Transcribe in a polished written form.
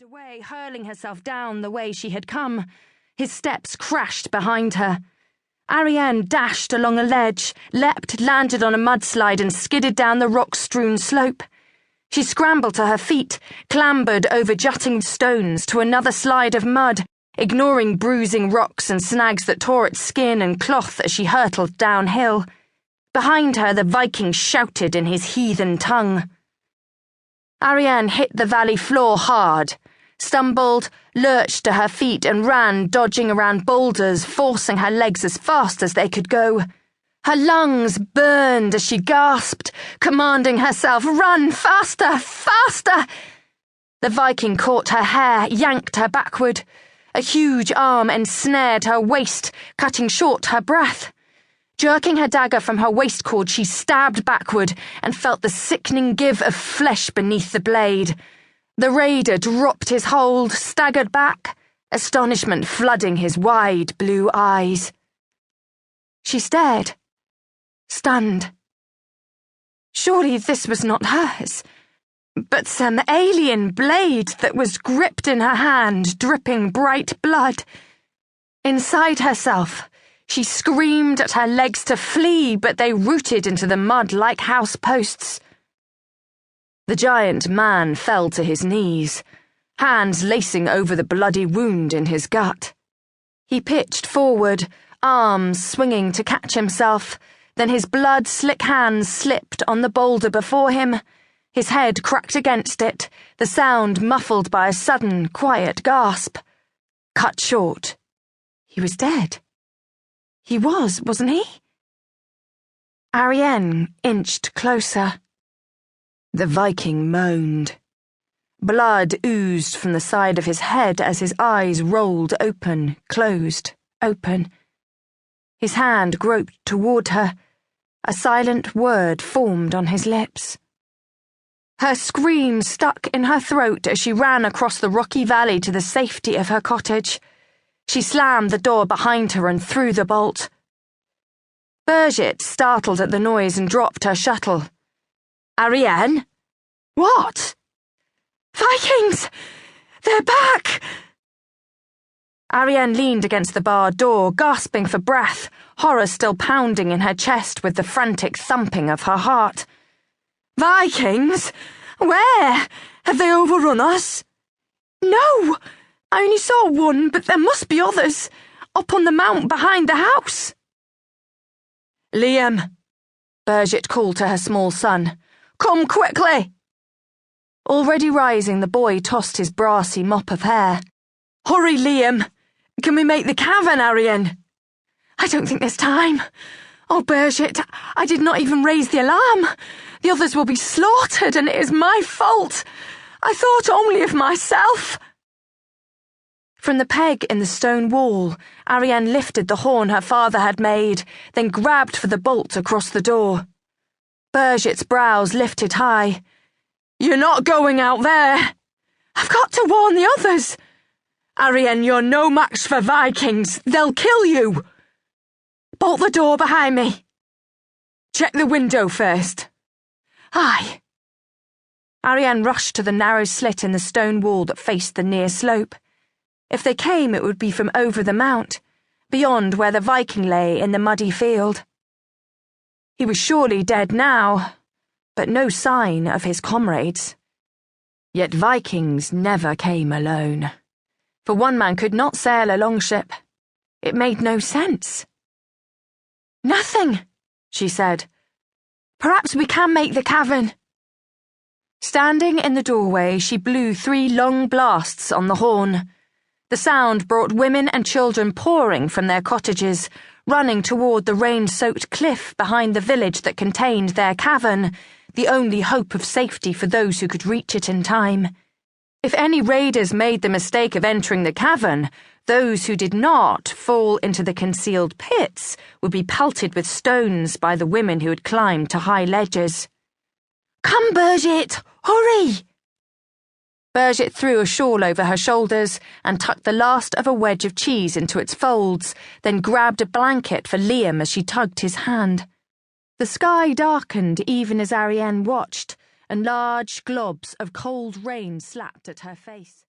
fled away, hurling herself down the way she had come. His steps crashed behind her. Arienh dashed along a ledge, leapt, landed on a mudslide and skidded down the rock-strewn slope. She scrambled to her feet, clambered over jutting stones to another slide of mud, ignoring bruising rocks and snags that tore at skin and cloth as she hurtled downhill. Behind her, the Viking shouted in his heathen tongue. Arienh hit the valley floor hard, stumbled, lurched to her feet and ran, dodging around boulders, forcing her legs as fast as they could go. Her lungs burned as she gasped, commanding herself, "Run, faster, faster!" The Viking caught her hair, yanked her backward. A huge arm ensnared her waist, cutting short her breath. Jerking her dagger from her waistcord, she stabbed backward and felt the sickening give of flesh beneath the blade. The raider dropped his hold, staggered back, astonishment flooding his wide blue eyes. She stared, stunned. Surely this was not hers, but some alien blade that was gripped in her hand, dripping bright blood. Inside herself, she screamed at her legs to flee, but they rooted into the mud like house posts. The giant man fell to his knees, hands lacing over the bloody wound in his gut. He pitched forward, arms swinging to catch himself, then his blood-slick hands slipped on the boulder before him. His head cracked against it, the sound muffled by a sudden, quiet gasp. Cut short. He was dead. He wasn't he? Arienh inched closer. The Viking moaned. Blood oozed from the side of his head as his eyes rolled open, closed, open. His hand groped toward her. A silent word formed on his lips. Her scream stuck in her throat as she ran across the rocky valley to the safety of her cottage. She slammed the door behind her and threw the bolt. Bridget startled at the noise and dropped her shuttle. "Arienh? What?" "Vikings! They're back!" Arienh leaned against the barred door, gasping for breath, horror still pounding in her chest with the frantic thumping of her heart. "Vikings? Where? Have they overrun us?" "No! I only saw one, but there must be others, up on the mount behind the house." "Liam," Bridget called to her small son, "come quickly!" Already rising, the boy tossed his brassy mop of hair. "Hurry, Liam! Can we make the cavern, Arienh?" "I don't think there's time. Oh, Bridget, I did not even raise the alarm. The others will be slaughtered, and it is my fault. I thought only of myself." From the peg in the stone wall, Arienh lifted the horn her father had made, then grabbed for the bolt across the door. Bridget's brows lifted high. "You're not going out there." "I've got to warn the others." "Arienh, you're no match for Vikings. They'll kill you." "Bolt the door behind me." "Check the window first." "Aye." Arienh rushed to the narrow slit in the stone wall that faced the near slope. If they came, it would be from over the mount, beyond where the Viking lay in the muddy field. He was surely dead now, but no sign of his comrades. Yet Vikings never came alone. For one man could not sail a longship. It made no sense. "Nothing," she said. "Perhaps we can make the cavern." Standing in the doorway, she blew 3 long blasts on the horn. The sound brought women and children pouring from their cottages, running toward the rain-soaked cliff behind the village that contained their cavern, the only hope of safety for those who could reach it in time. If any raiders made the mistake of entering the cavern, those who did not fall into the concealed pits would be pelted with stones by the women who had climbed to high ledges. "Come, Bridget, hurry!" Bridget threw a shawl over her shoulders and tucked the last of a wedge of cheese into its folds, then grabbed a blanket for Liam as she tugged his hand. The sky darkened even as Arienh watched, and large globs of cold rain slapped at her face.